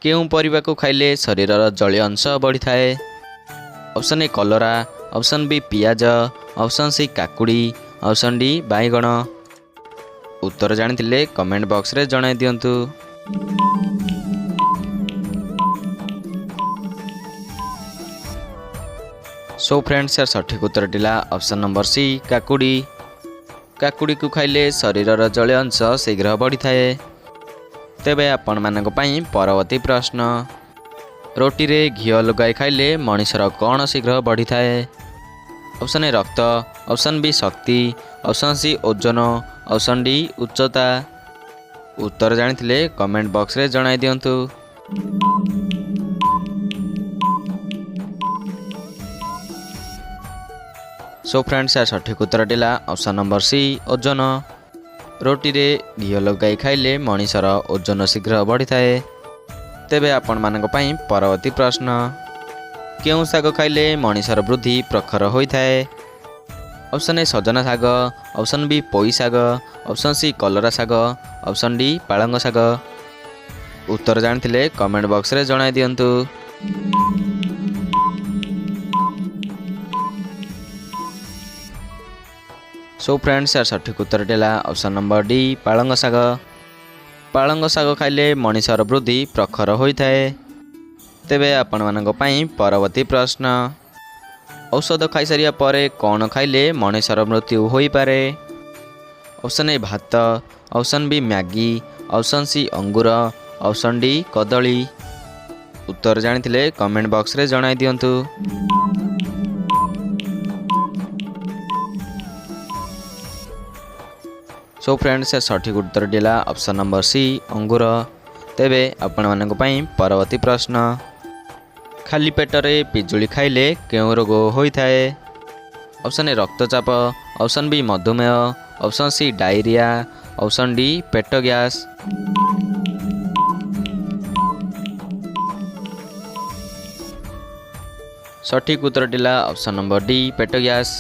କେଉଁ ପରିବାକୁ ଖାଇଲେ ଶରୀରର ଜଳୀୟ ଅଂଶ ବଢ଼ିଥାଏ? ଅପସନ୍ ଏ କଲରା, ଅପସନ୍ ବି ପିଆଜ, ଅପସନ୍ ସି କାକୁଡ଼ି, ଅପସନ୍ ଡି ବାଇଗଣ। ଉତ୍ତର ଜାଣିଥିଲେ କମେଣ୍ଟ ବକ୍ସରେ ଜଣାଇ ଦିଅନ୍ତୁ। ସୋ ଫ୍ରେଣ୍ଡସ୍, यार ସଠିକ୍ ଉତ୍ତର ଥିଲା ଅପସନ୍ ନମ୍ବର ସି କାକୁଡ଼ି। କାକୁଡ଼ିକୁ ଖାଇଲେ ଶରୀରର ଜଳୀୟ ଅଂଶ ଶୀଘ୍ର ବଢ଼ିଥାଏ। ତେବେ ଆପଣମାନଙ୍କ ପାଇଁ ପରବର୍ତ୍ତୀ ପ୍ରଶ୍ନ। ରୁଟିରେ ଘିଅ ଲଗାଇ ଖାଇଲେ ମଣିଷର କ'ଣ ଶୀଘ୍ର ବଢ଼ିଥାଏ? ଅପସନ୍ ଏ ରକ୍ତ, ଅପସନ୍ ବି ଶକ୍ତି, ଅପସନ୍ ସି ଓଜନ, ଅପସନ୍ ଡି ଉଚ୍ଚତା। ଉତ୍ତର ଜାଣିଥିଲେ କମେଣ୍ଟ ବକ୍ସରେ ଜଣାଇ ଦିଅନ୍ତୁ। ସୋ ଫ୍ରେଣ୍ଡସ୍, यार ସଠିକ୍ ଉତ୍ତର ଥିଲା ଅପସନ୍ ନମ୍ବର ସି ଓଜନ। ରୁଟିରେ ଘିଅ ଲଗାଇ ଖାଇଲେ ମଣିଷର ଓଜନ ଶୀଘ୍ର ବଢ଼ିଥାଏ। ତେବେ ଆପଣମାନଙ୍କ ପାଇଁ ପରବର୍ତ୍ତୀ ପ୍ରଶ୍ନ। କେଉଁ ଶାଗ ଖାଇଲେ ମଣିଷର ବୃଦ୍ଧି ପ୍ରଖର ହୋଇଥାଏ? ଅପସନ୍ ଏ ସଜନା ଶାଗ, ଅପସନ୍ ବି ପୋଇ ଶାଗ, ଅପସନ୍ ସି କଲରା ଶାଗ, ଅପସନ୍ ଡି ପାଳଙ୍ଗ ଶାଗ। ଉତ୍ତର ଜାଣିଥିଲେ କମେଣ୍ଟ ବକ୍ସରେ ଜଣାଇ ଦିଅନ୍ତୁ। ସୋ ଫ୍ରେଣ୍ଡସ୍, यार ସଠିକ୍ ଉତ୍ତର ଥିଲା ଅପସନ୍ ନମ୍ବର ଡି ପାଳଙ୍ଗ ଶାଗ। ପାଳଙ୍ଗ ଶାଗ ଖାଇଲେ ମଣିଷର ବୃଦ୍ଧି ପ୍ରଖର ହୋଇଥାଏ। ତେବେ ଆପଣମାନଙ୍କ ପାଇଁ ପରବର୍ତ୍ତୀ ପ୍ରଶ୍ନ। ଔଷଧ ଖାଇସାରିବା ପରେ କ'ଣ ଖାଇଲେ ମଣିଷର ମୃତ୍ୟୁ ହୋଇପାରେ? ଅପସନ୍ ଏ ଭାତ, option B Maggi, option C ଅଙ୍ଗୁର, ଅପସନ୍ ଡି କଦଳୀ। ଉତ୍ତର ଜାଣିଥିଲେ କମେଣ୍ଟ ବକ୍ସରେ ଜଣାଇ ଦିଅନ୍ତୁ। ସୋ ଫ୍ରେଣ୍ଡସ୍, ସଠିକ୍ ଉତ୍ତର ଥିଲା ଅପସନ୍ ନମ୍ବର ସି ଅଙ୍ଗୁର। ତେବେ ଆପଣମାନଙ୍କ ପାଇଁ ପରବର୍ତ୍ତୀ ପ୍ରଶ୍ନ। ଖାଲି ପେଟରେ ପିଜୁଳି ଖାଇଲେ କେଉଁ ରୋଗ ହୋଇଥାଏ? ଅପସନ୍ ଏ ରକ୍ତଚାପ, ଅପସନ୍ ବି ମଧୁମେହ, option C diarrhoea, option D ପେଟ ଗ୍ୟାସ୍। ସଠିକ୍ ଉତ୍ତର ଥିଲା ଅପସନ୍ ନମ୍ବର ଡି ପେଟ ଗ୍ୟାସ୍।